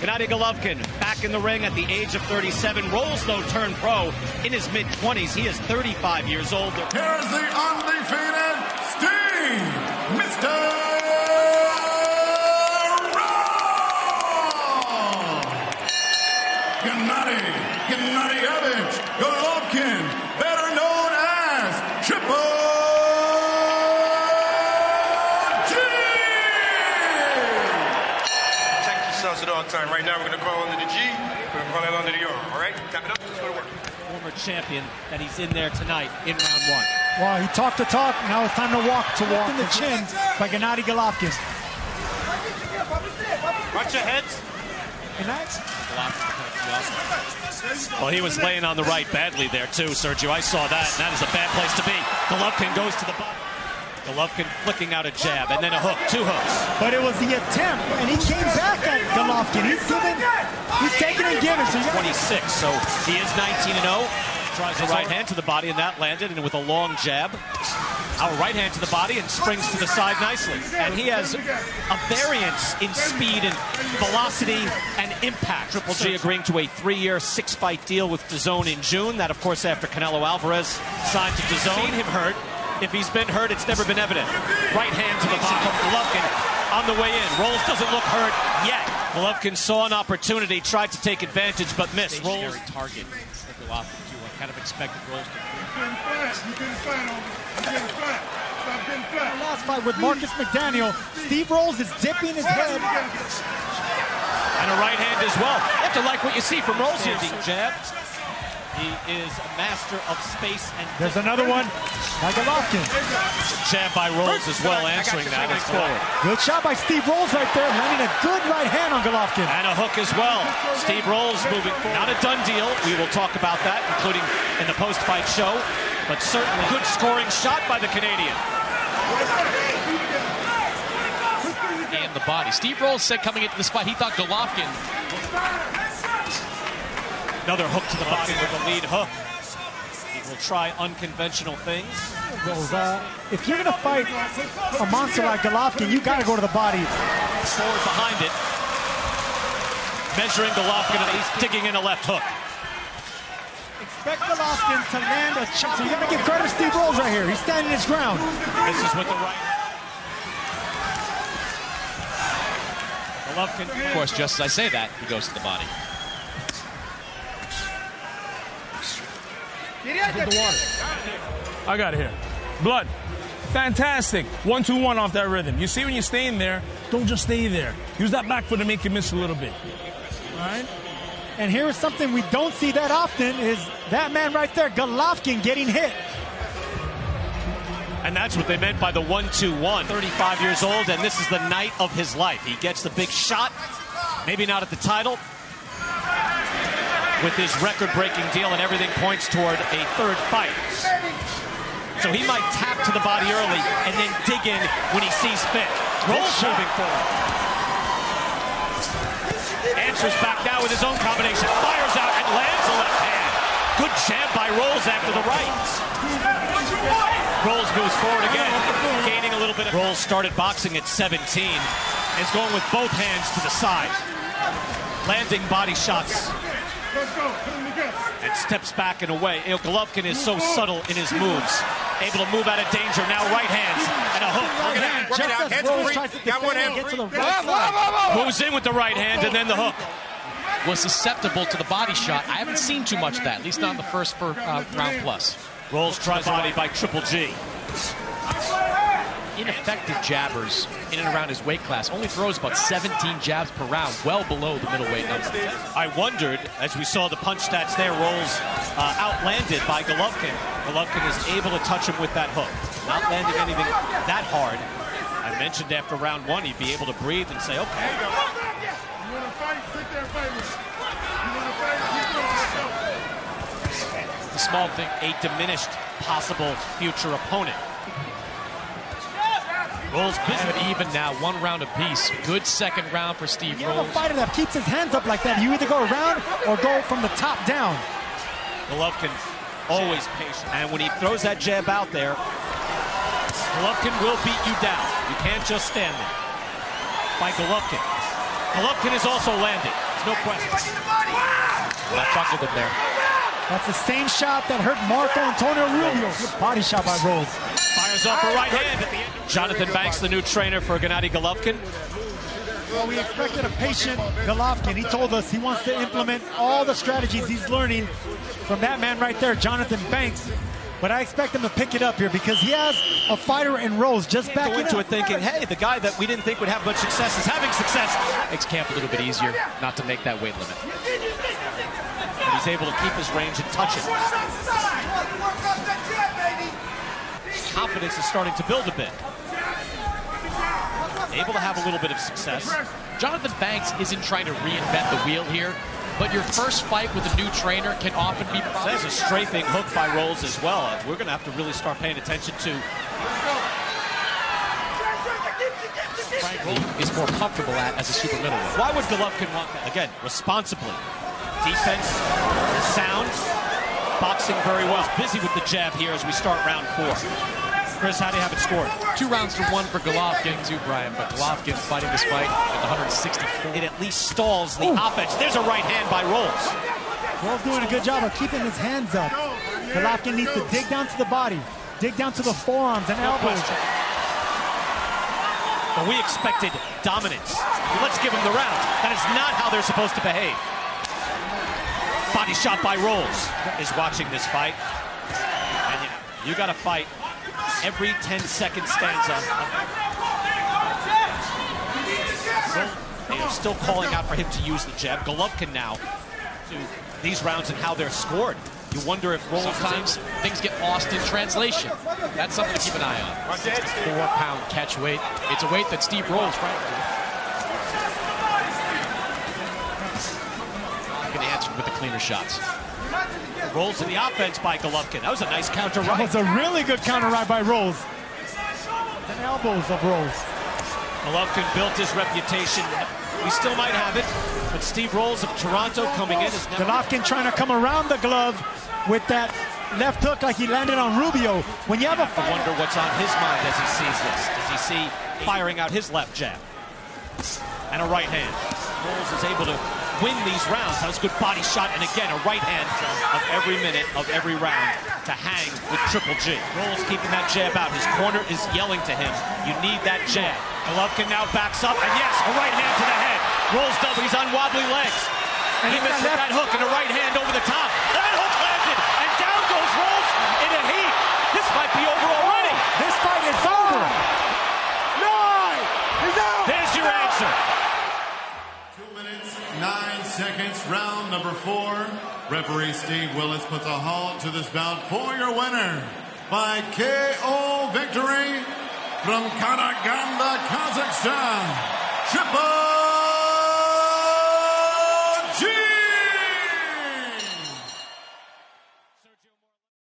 Gennady Golovkin back in the ring at the age of 37. Rolls, though, turned pro in his mid-20s. He is 35 years old. Here's the undefeated Steve, Mr. Gennady Golovkin, better known as Triple G. Protect yourselves at all time. Right now, we're going to call under the G. We're going to call it under the arm. All right? Tap it up. Let's go to work. Former champion that he's in there tonight in round one. Well, he talked the talk. Now it's time to walk in the chin by Gennady Golovkin. Watch your heads. And that's well, he was laying on the right badly there, too, Sergio. I saw that, and that is a bad place to be. Golovkin goes to the bottom. Golovkin flicking out a jab, and then a hook, two hooks. But it was the attempt, and he came back at Golovkin. He's taking and giving. So 26, so he is 19-0. Tries a right hand to the body, and that landed, and with a long jab. Our right hand to the body and springs to the side nicely. And he has a variance in speed and velocity and impact. Triple G agreeing to a 3-year, 6-fight deal with DAZN in June. That, of course, after Canelo Alvarez signed to DAZN. Seen him hurt. If he's been hurt, it's never been evident. Right hand to the body from Golovkin on the way in. Rolls doesn't look hurt yet. Golovkin saw an opportunity, tried to take advantage, but missed. Rolls target for Golovkin. Kind of expected Rolls to. Last fight with Marcus McDaniel, Steve Rolls is dipping his head. And a right hand as well. You have to like what you see from Rolls here. Jab. He is a master of space and. There's another one by Golovkin. Jab by Rolls as well, answering that as forward. Good shot by Steve Rolls right there, landing a good right hand on Golovkin. And a hook as well. Steve Rolls moving forward. Not a done deal. We will talk about that, including in the post-fight show. But certainly good scoring shot by the Canadian. And the body. Steve Rolls said coming into this fight, he thought Golovkin. Another hook to the body with a lead hook. He will try unconventional things. Well, if you're going to fight a monster like Golovkin, you got to go to the body. Forward behind it. Measuring Golovkin, and he's digging in a left hook. Expect Golovkin to land a chop. So you got to give credit to Steve Rolls right here. He's standing his ground. This is with the right. Golovkin. Of course, just as I say that, he goes to the body. The water. I got it here. Blood. Fantastic. 1-2-1 off that rhythm. You see when you're staying there, don't just stay there. Use that back foot to make you miss a little bit. All right? And here is something we don't see that often, is that man right there, Golovkin, getting hit. And that's what they meant by the 1-2-1. 35 years old, and this is the night of his life. He gets the big shot, maybe not at the title, with his record-breaking deal, and everything points toward a third fight. So he might tap to the body early and then dig in when he sees fit. Rolls moving forward. Answers back now with his own combination. Fires out and lands a left hand. Good jab by Rolls after the right. Rolls moves forward again, gaining a little bit of. Rolls started boxing at 17. Is going with both hands to the side. Landing body shots. And steps back and away. You know, Golovkin is so subtle in his moves. Able to move out of danger. Now right hands and a hook. Work it out. Hands free. Got one hand free. Moves in with the right hand and then the hook. Was susceptible to the body shot. I haven't seen too much of that, at least not in the first round plus. Rolls tries body by Triple G. Ineffective jabbers in and around his weight class. Only throws about 17 jabs per round, well below the middleweight number. I wondered, as we saw the punch stats there, Rolls outlanded by Golovkin. Golovkin is able to touch him with that hook. Not landing anything that hard. I mentioned after round one he'd be able to breathe and say, okay. The small thing, a diminished possible future opponent. Rolls even now, 1 round apiece. Good second round for Steve Rolls. You have a fighter that keeps his hands up like that. You either go around or go from the top down. Golovkin always patient. And when he throws that jab out there, Golovkin will beat you down. You can't just stand there. By Golovkin. Golovkin is also landing. There's no question. Left buckled him there. That's the same shot that hurt Marco Antonio Rubio. Good body shot by Rolls. Fires off a right hand at the end. Jonathan Banks, the new trainer for Gennady Golovkin. Well, we expected a patient Golovkin. He told us he wants to implement all the strategies he's learning from that man right there, Jonathan Banks. But I expect him to pick it up here because he has a fighter in Rose just backing into up. it thinking, hey, the guy that we didn't think would have much success is having success. Makes camp a little bit easier not to make that weight limit. And he's able to keep his range and touch it. Confidence is starting to build a bit. Able to have a little bit of success. Jonathan Banks isn't trying to reinvent the wheel here, but your first fight with a new trainer can often be problematic. There's a strafing hook by Rolls as well. We're going to have to really start paying attention to. Frankly, is more comfortable at as a super middleweight. Why would Golovkin want that? Again, responsibly. Defense, sound, boxing very well. Busy with the jab here as we start round 4. Chris, how do you have it scored? 2 rounds to 1 for Головкин, too, Brian. But Головkин fighting this fight at 164. It at least stalls the offense. There's a right hand by Rolls. Rolls doing a good job of keeping his hands up. Golovkin needs to dig down to the body, dig down to the forearms and elbows. But we expected dominance. Let's give them the round. That is not how they're supposed to behave. Body shot by Rolls is watching this fight. And you got to fight. Every 10-second stanza. They are still calling out for him to use the jab. Golovkin now to these rounds and how they're scored. You wonder if Rolls sometimes things get lost in translation. That's something to keep an eye on. 64-pound catch weight. It's a weight that Steve Rolls, frankly, can answer with the cleaner shots. Rolls in the offense by Golovkin. That was a nice counter right. That was a really good counter right by Rolls. And elbows of Rolls. Golovkin built his reputation. We still might have it, but Steve Rolls of Toronto coming in is never... Golovkin trying to come around the glove with that left hook like he landed on Rubio. When you have a I wonder what's on his mind as he sees this. Does he see firing out his left jab? And a right hand. Rolls is able to win these rounds. That was a good body shot, and again, a right hand of every minute of every round to hang with Triple G. Rolls keeping that jab out. His corner is yelling to him, you need that jab. Golovkin now backs up, and yes, a right hand to the head. Rolls double, he's on wobbly legs. And he misses that hook and a right hand over the top. That hook landed, and down goes Rolls in a heat. This might be over already. This fight is over. There's your answer. 2 minutes, 9 seconds, round number 4. Referee Steve Willis puts a halt to this bout for your winner by KO victory from Kazakhstan, Kazakhstan, Triple